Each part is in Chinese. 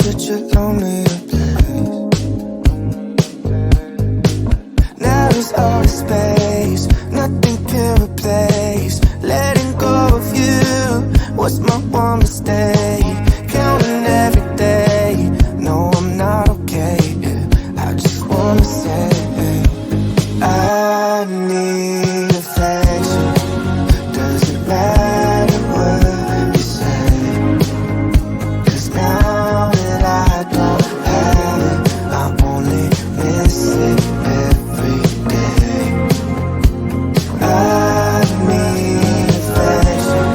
such a lonely place. Now there's all the space, nothing can replace. Letting go of you was my one mistake. Counting every day, no I'm not okay. I just wanna say I need affection. Doesn't matter what you say, 'cause now that I don't have it, I only miss it every day. I need affection.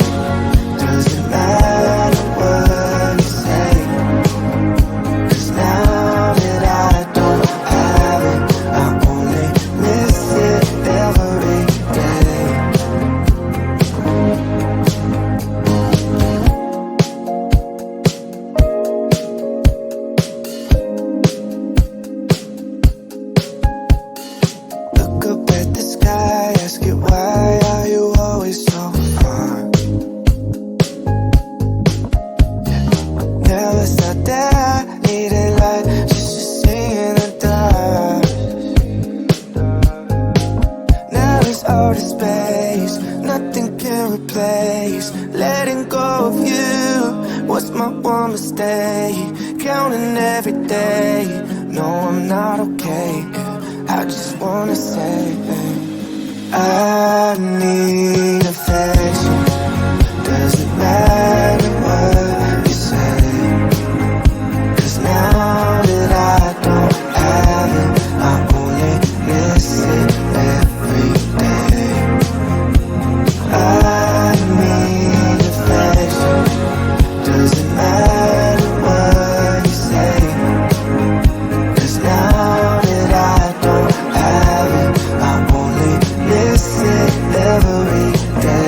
Doesn't matter what you say, 'cause now that I don't have it, I only miss it every day. Look up at the sky, ask it why are you always so far? Never thought that I needed light just to see in the dark. Now it's all the space, nothing can replace. Letting go of you was my one mistake. Counting every day, no I'm not okay. I just wanna say I need affection. Doesn't matter what you say, 'cause now that I don't have it, I only miss it every day. I need affection. Doesn't matter what you say, 'cause now that I don't have it, I only miss it every day.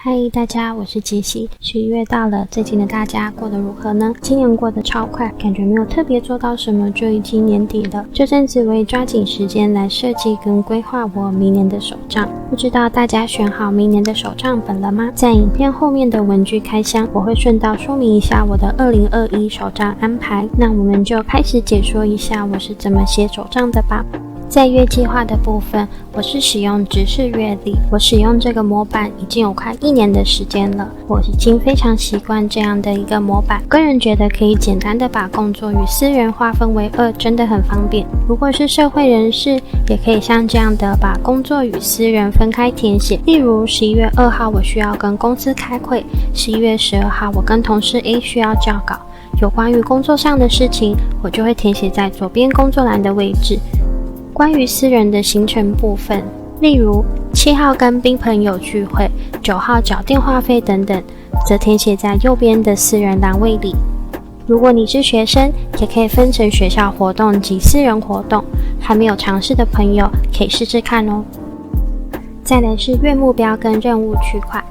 嗨，大家，我是杰西。11月到了，最近的大家过得如何呢？今年过得超快，感觉没有特别做到什么，就已经年底了。这阵子我也抓紧时间来设计跟规划我明年的手账。不知道大家选好明年的手账本了吗？在影片后面的文具开箱，我会顺道说明一下我的2021手账安排。那我们就开始解说一下我是怎么写手账的吧。在月计划的部分，我是使用直式月历，我使用这个模板已经有快1年的时间了，我已经非常习惯这样的一个模板。个人觉得可以简单的把工作与私人划分为2，真的很方便。如果是社会人士，也可以像这样的把工作与私人分开填写。例如11月2号我需要跟公司开会，11月12号我跟同事 A 需要校稿，有关于工作上的事情，我就会填写在左边工作栏的位置。关于私人的行程部分，例如7号跟宾朋友聚会，9号缴电话费等等，则填写在右边的私人栏位里。如果你是学生，也可以分成学校活动及私人活动，还没有尝试的朋友可以试试看哦。再来是月目标跟任务区块。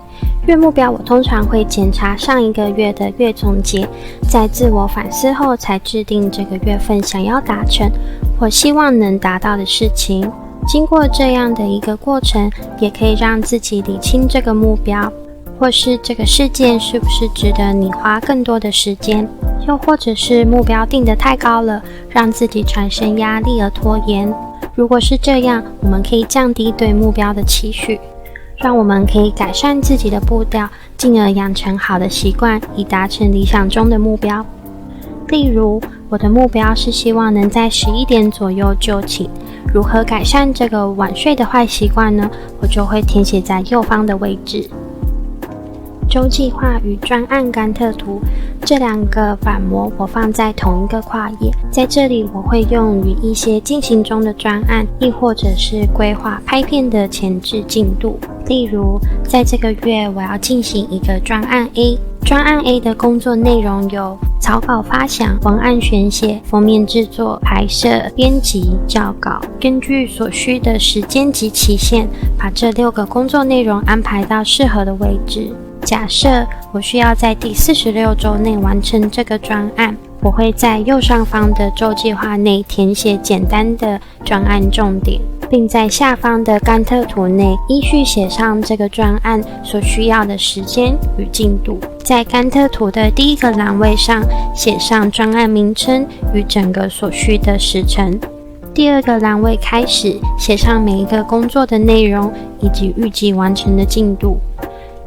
月目标我通常会检查上一个月的月总结，在自我反思后才制定这个月份想要达成或希望能达到的事情。经过这样的一个过程，也可以让自己理清这个目标，或是这个事件是不是值得你花更多的时间，又或者是目标定得太高了，让自己产生压力而拖延。如果是这样，我们可以降低对目标的期许，让我们可以改善自己的步调，进而养成好的习惯，以达成理想中的目标。例如，我的目标是希望能在11点左右就寝。如何改善这个晚睡的坏习惯呢？我就会填写在右方的位置。周计划与专案甘特图这两个板模我放在同一个跨页，在这里我会用于一些进行中的专案，亦或者是规划拍片的前置进度。例如，在这个月我要进行一个专案 A， 专案 A 的工作内容有草稿发想、文案选写、封面制作、拍摄、编辑、校稿，根据所需的时间及期限，把这6个工作内容安排到适合的位置。假设我需要在第46周内完成这个专案，我会在右上方的周计划内填写简单的专案重点，并在下方的甘特图内依序写上这个专案所需要的时间与进度。在甘特图的第一个栏位上写上专案名称与整个所需的时程。第二个栏位开始写上每一个工作的内容以及预计完成的进度。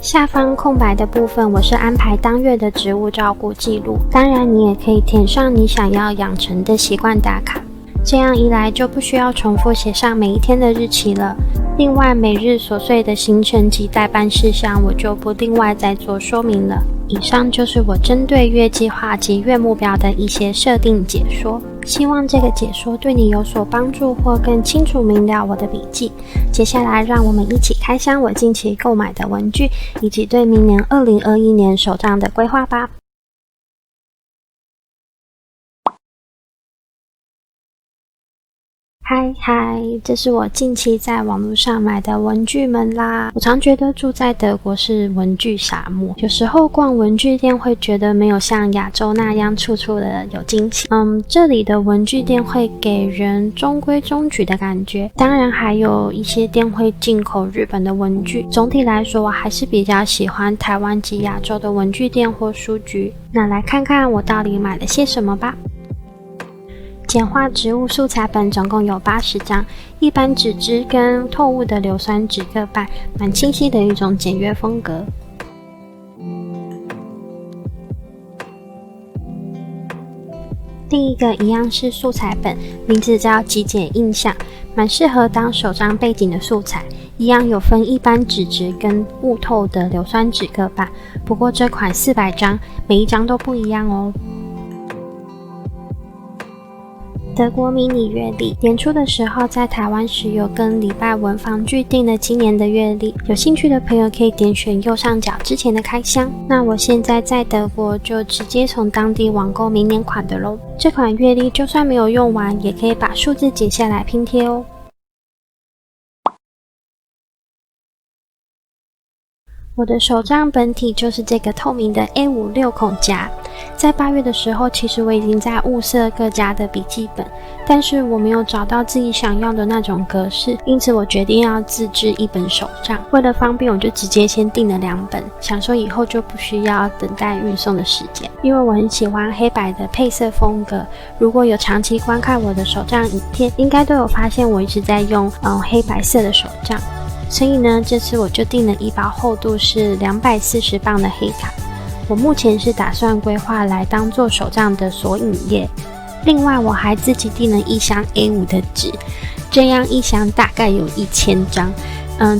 下方空白的部分我是安排当月的植物照顾记录，当然你也可以填上你想要养成的习惯打卡，这样一来就不需要重复写上每一天的日期了。另外每日琐碎的行程及待办事项我就不另外再做说明了。以上就是我针对月计划及月目标的一些设定解说，希望这个解说对你有所帮助或更清楚明了我的笔记。接下来让我们一起开箱我近期购买的文具，以及对明年2021年手账的规划吧。嗨，这是我近期在网络上买的文具们啦。我常觉得住在德国是文具沙漠，有时候逛文具店会觉得没有像亚洲那样处处的有惊喜。这里的文具店会给人中规中矩的感觉，当然还有一些店会进口日本的文具。总体来说，我还是比较喜欢台湾及亚洲的文具店或书局。那来看看我到底买了些什么吧。简化植物素材本总共有80张，一般纸质跟透雾的硫酸纸各半，蛮清晰的一种简约风格。第一个一样是素材本，名字叫极简印象，蛮适合当手账背景的素材。一样有分一般纸质跟雾透的硫酸纸各半，不过这款400张，每一张都不一样哦。德国迷你月历，年初的时候在台湾时有跟礼拜文房具订了今年的月历，有兴趣的朋友可以点选右上角之前的开箱。那我现在在德国就直接从当地网购明年款的咯。这款月历就算没有用完，也可以把数字剪下来拼贴哦。我的手账本体就是这个透明的 A5 6孔夹。在8月的时候，其实我已经在物色各家的笔记本，但是我没有找到自己想要的那种格式，因此我决定要自制一本手账。为了方便，我就直接先订了2本，想说以后就不需要等待运送的时间。因为我很喜欢黑白的配色风格，如果有长期观看我的手账影片，应该都有发现我一直在用黑白色的手账。所以呢，这次我就订了一包厚度是240磅的黑卡。我目前是打算规划来当做手账的索引页。另外我还自己订了一箱 A5 的纸，这样一箱大概有1000张。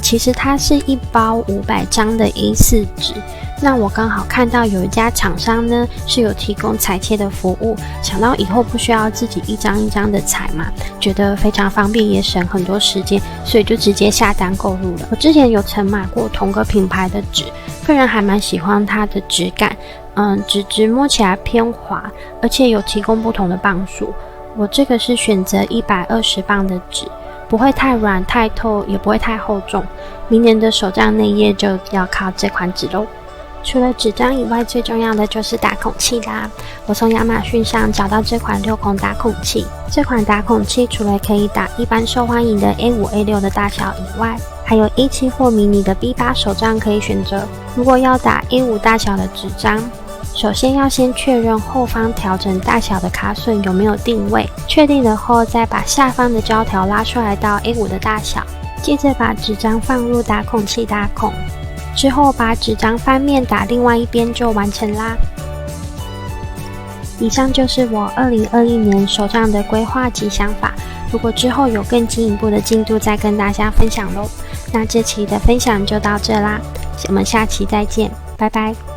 其实它是一包500张的 A4 纸。那我刚好看到有一家厂商呢是有提供裁切的服务，想到以后不需要自己一张一张的裁嘛，觉得非常方便也省很多时间，所以就直接下单购入了。我之前有曾买过同个品牌的纸，个人还蛮喜欢它的质感，纸质摸起来偏滑，而且有提供不同的磅数。我这个是选择120磅的纸，不会太软太透，也不会太厚重。明年的手账内页就要靠这款纸咯。除了纸张以外，最重要的就是打孔器啦。我从亚马逊上找到这款6孔打孔器。这款打孔器除了可以打一般受欢迎的 A5、A6 的大小以外，还有 A7 或迷你的 B8 手账可以选择。如果要打 A5 大小的纸张，首先要先确认后方调整大小的卡榫有没有定位，确定了后再把下方的胶条拉出来到 A5 的大小，接着把纸张放入打孔器打孔。之后把纸张翻面打另外一边就完成啦。以上就是我2021年手账的规划及想法，如果之后有更进一步的进度再跟大家分享咯。那这期的分享就到这啦，我们下期再见，拜拜。